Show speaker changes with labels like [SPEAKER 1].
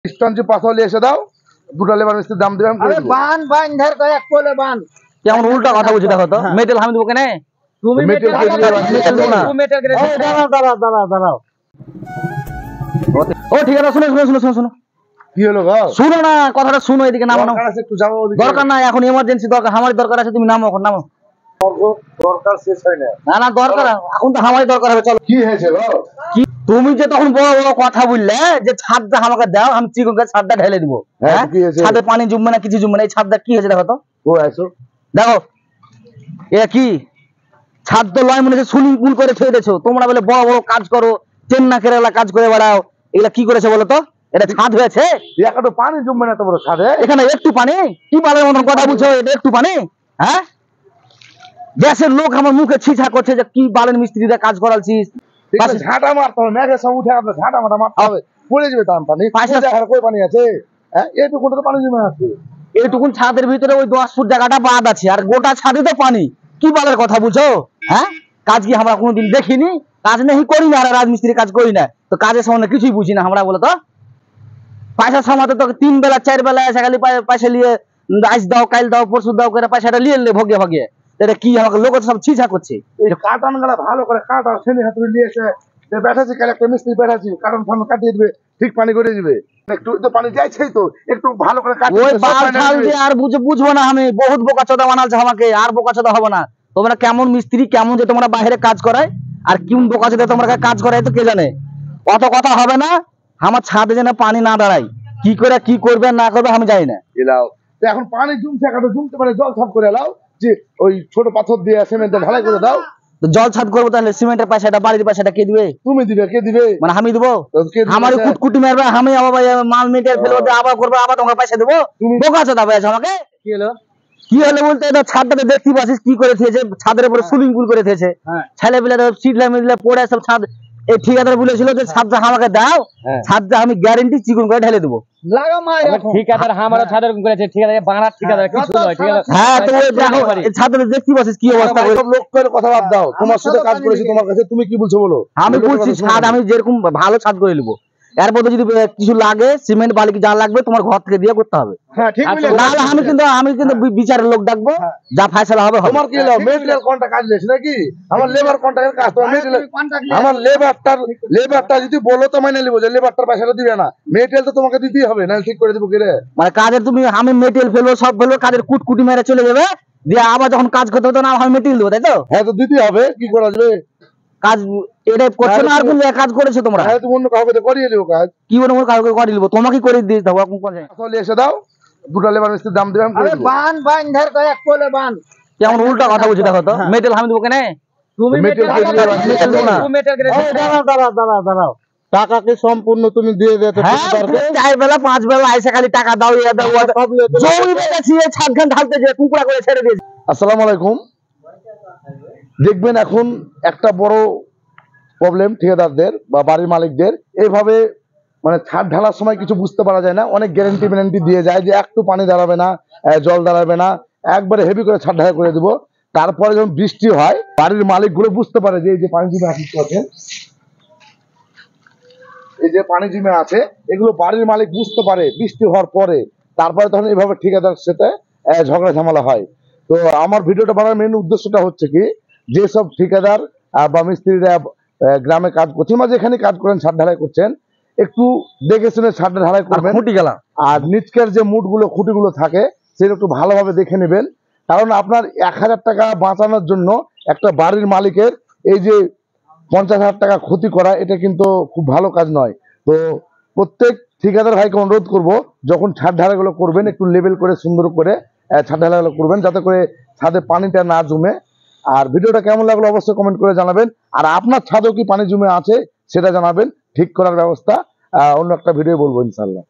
[SPEAKER 1] স্টনজি পাথর নিয়ে এসে দাও, দুটো লেবার মিস্ত্রির দাম দিলাম।
[SPEAKER 2] আরে বান বান ধর করে এক কোলে বান।
[SPEAKER 3] কেমন উল্টা কথা বলছি দেখো তো। মেটেল আমি দেবো কেন?
[SPEAKER 2] তুমি
[SPEAKER 1] মেটেল
[SPEAKER 2] মেটেল
[SPEAKER 1] কে দিবে?
[SPEAKER 2] মেটেল দেবো না। তুমি মেটেল করে দাঁড়াও দাঁড়াও দাঁড়াও দাঁড়াও।
[SPEAKER 3] ও ঠিক আছে, শুনো শুনো শুনো শুনো শুনো।
[SPEAKER 1] কি হলো গো?
[SPEAKER 3] শুনো না, কথাটা শুনো, এদিকে নামো।
[SPEAKER 1] দরকার আছে, একটু যাবো ওদিকে।
[SPEAKER 3] দরকার নাই, এখন এমার্জেন্সি দরকার, আমারই দরকার আছে, তুমি নামো এখন, নামো।
[SPEAKER 1] দরকার শেষ হয় না।
[SPEAKER 3] না না দরকার, এখন তো আমারই দরকার হবে, চলো।
[SPEAKER 1] কি হয়েছে গো?
[SPEAKER 3] কি তুমি যে তখন বড় বড় কথা বললে যে ছাদটা আমাকে দাও, আমি চিকন করে ছাদটা ঢেলে দিব। হ্যাঁ,
[SPEAKER 1] কি হয়েছে?
[SPEAKER 3] ছাদে পানি জমবে না, কিছু জমবে না, এই ছাদটা কি হয়েছে দেখো তো।
[SPEAKER 1] ও আইছো
[SPEAKER 3] দেখো এ কি ছাদ তো লয়, মনে হচ্ছে সুইমিং পুল করে ছেড়ে দিয়েছো। তোমরা বলে বড় বড় কাজ করো, চেন্না কেরালা কাজ করে বেড়াও, এগুলা কি করেছে বলো তো? এটা ছাদ হয়েছে?
[SPEAKER 1] একটা তো পানি জমবে না তো বড় ছাদে।
[SPEAKER 3] এখানে একটু পানি? কি বালের মতন কথা বলছো, এটা একটু পানি? হ্যাঁ, দেশের লোক আমার মুখে ছিছা করছে যে কি বালের মিস্ত্রিরা কাজ করালছিস।
[SPEAKER 1] ঝাঁটা মারতে হবে, মেঘের সব উঠে আপনার ঝাঁটা মাটা মারতে হবে, পড়ে যাবে তার পানি। কই পানি আছে? হ্যাঁ, এইটুকু তো পানি জমে আছে।
[SPEAKER 3] এইটুকুন ছাদের ভিতরে ওই 10 ফুট জায়গাটা বাদ আছে, আর গোটা ছাদে তো পানি। কি বালের কথা বুঝছো? হ্যাঁ, কাজ কি আমরা কোনোদিন দেখিনি? কাজ নেই করি না, আর রাজমিস্ত্রি কাজ করি না, তো কাজের সম্বন্ধে কিছুই বুঝি না আমরা, বলো তো। পয়সা সামাতে তো 3 বেলা 4 বেলা এসে খালি পয়সা নিয়ে আজ দাও কাল দাও পরশু দাও করে পয়সাটা নিয়ে এলে ভগে ভগে। এটা কি আমাকে লোক সব ছিছা করছে।
[SPEAKER 1] এই কাটান গুলা ভালো করে কাটা, ছেলে হাতুড়ি নিয়ে এসে বেঠাচ্ছি, একটা মিস্ত্রি বেঠাচ্ছি, কারণ ফার্ম কাটিয়ে দিবে, ঠিক পানি করে দিবে। একটু তো পানি যাইছেই তো, একটু ভালো করে কাটিয়ে
[SPEAKER 3] ওই বাল ঠাল যে আর বুঝবো না আমি, বহুত বোকাচোদা বানালছে আমাকে, আর বোকাচোদা হবে না। তোমরা কেমন মিস্ত্রি, কেমন যে তোমরা বাইরে কাজ করায়, আর কোন বোকাচোদা তোমরা কাজ করায় তো কে জানে। অত কথা হবে না, আমার ছাদে যেন পানি না দাঁড়ায়। কি করে কি করবে না করবে আমি জানি না।
[SPEAKER 1] এলাও তো এখন পানি জমছে, একটা জমতে পারে, জল সাফ করে এলাও, যে ওই ছোট পাথর দিয়ে সিমেন্ট ঢালাই করে দাও।
[SPEAKER 3] তো জল ছাদ করবো, তাহলে সিমেন্টের পয়সাটা বাড়ির পয়সাটা কে দিবে?
[SPEAKER 1] তুমি দিবে? কে দিবে?
[SPEAKER 3] মানে আমি দেবো? আমার কুটকুটি মারবে, আমি আবার মাল মেটেরিয়াল ফেলবো, আবার করবো, আবার তোমাকে পয়সা দেবো? বোকাচোদা বলেছে আমাকে।
[SPEAKER 2] কি হলো?
[SPEAKER 3] কি হলো বলতে, এটা ছাদটাতে দেখতে পাচ্ছিস কি করে দিয়েছে, ছাদের উপরে সুইমিং পুল করে দিয়েছে। ছেলে পেলে সিটলা মিটলা পড়ে সব ছাদ। এই ঠিকাদার বলেছিল যে ছাদটা আমাকে দাও, ছাদটা আমি গ্যারেন্টি চিকন করে ঢেলে দেবো।
[SPEAKER 2] লাগা মার ঠিকাদার আমারও ছাদের করেছে, ঠিকাদার বানার ঠিকাদার কিছু নয়, ঠিকাদার।
[SPEAKER 3] হ্যাঁ, তো ওই দেখো এই ছাদটা দেখতে পাচ্ছিস কি অবস্থা করে।
[SPEAKER 1] সব লোকের কথা বাদ দাও, তোমার সাথে কাজ করেছি, তোমার কাছে তুমি কি বলছো বলো?
[SPEAKER 3] আমি বলছি ছাদ আমি যেরকম ভালো ছাদ করে নেবো, এরপর যদি কিছু লাগে সিমেন্ট বালি যা লাগবে তোমার ঘর থেকে দিয়ে করতে হবে।
[SPEAKER 1] হ্যাঁ ঠিক বলেছো।
[SPEAKER 3] নাহলে আমি কিন্তু বিচারের লোক ডাকবো, যা ফয়সালা হবে হবে।
[SPEAKER 1] তোমার কি হলো, মেটেরিয়াল কন্ট্রাক্ট কাজ লেছ নাকি? আমার লেবার কন্ট্রাক্টের কাজ, তোমার মেটেরিয়াল, আমার লেবারটা যদি বলো তো মাইনে নিব, যে লেবারটার পয়সাটা দিবে না, মেটেরিয়াল তো তোমাকে দিতেই হবে, না ঠিক করে দেবো কি রে?
[SPEAKER 3] মানে কাজের তুমি আমি মেটেরিয়াল ফেলবো, সব ফেলবো, কাজের কুটকুটি মেরে চলে যাবে, দিয়ে আবার যখন কাজ করতে হবে তখন আমি মেটেরিয়াল দেবো, তাই তো?
[SPEAKER 1] হ্যাঁ, তো দিতেই হবে, কি করা যাবে?
[SPEAKER 3] কাজ এটা করছো না, আর কোন কাজ করেছো তোমরা?
[SPEAKER 1] হ্যাঁ, তুমি অন্য কাউকে তো করিয়ে দিও কাজ।
[SPEAKER 3] কি বলে কাউকে করে নিবো, তোমাকে করে দিয়ে দেবো এখন কোন জায়গায়?
[SPEAKER 1] আসলে এসে দাও, দুটো লেবার মিস্ত্রির দাম দিলাম।
[SPEAKER 2] আরে বান বান ধর করে এক কোলে বান।
[SPEAKER 3] কেমন উল্টা কথা বলছি দেখো তো। মেটেল আমি দেবো কেন?
[SPEAKER 2] তুমি মেটেল
[SPEAKER 1] মেটেল কে দিবে?
[SPEAKER 2] মেটেল দেবো না। তুমি মেটেল করে দাঁড়াও দাঁড়াও দাঁড়াও দাঁড়াও। টাকা কি সম্পূর্ণ তুমি দিয়ে দিতে?
[SPEAKER 3] হ্যাঁ, 4 বেলা 5 বেলা এসে খালি টাকা দাও, ইয়া দাও, জমি বেচেছি, ছাদখান ঢালতে যে কুকুরা করে ছেড়ে দিয়েছি।
[SPEAKER 1] আসসালামু আলাইকুম। দেখবেন এখন একটা বড় প্রবলেম ঠিকাদারদের বা বাড়ির মালিকদের, এইভাবে মানে ছাদ ঢালার সময় কিছু বুঝতে পারা যায় না, অনেক গ্যারেন্টি দিয়ে যায় যে একটু পানি দাঁড়াবে না, জল দাঁড়াবে না, একবারে হেভি করে ছাদ ঢালাই করে দিব। তারপরে যখন বৃষ্টি হয়, বাড়ির মালিক গুলো বুঝতে পারে যে এই যে পানি জমে আছে, এই যে পানি জমে আছে, এগুলো বাড়ির মালিক বুঝতে পারে বৃষ্টি হওয়ার পরে। তারপরে তখন এইভাবে ঠিকাদার সাথে ঝগড়া ঝামেলা হয়। তো আমার ভিডিওটা বানানোর মেন উদ্দেশ্যটা হচ্ছে কি, যেসব ঠিকাদার বা মিস্ত্রিরা গ্রামে কাজ করছেন বা যেখানে কাজ করেন, ছাদ ঢালাই করছেন, একটু দেখে শুনে ছাদ ঢালাই করবেন। আর নিচকের যে মুটগুলো খুঁটিগুলো থাকে সেটা একটু ভালোভাবে দেখে নেবেন, কারণ আপনার 1000 টাকা বাঁচানোর জন্য একটা বাড়ির মালিকের এই যে 50,000 টাকা ক্ষতি করা, এটা কিন্তু খুব ভালো কাজ নয়। তো প্রত্যেক ঠিকাদার ভাইকে অনুরোধ করব, যখন ছাদ ঢালাইগুলো করবেন একটু লেবেল করে সুন্দর করে ছাদ ঢালাইগুলো করবেন, যাতে করে ছাদে পানিটা না জমে। আর ভিডিওটা কেমন লাগলো অবশ্যই কমেন্ট করে জানাবেন। আর আপনার ছাদেও কি পানি জমে আছে সেটা জানাবেন, ঠিক করার ব্যবস্থা অন্য একটা ভিডিও বলবো ইনশাল্লাহ।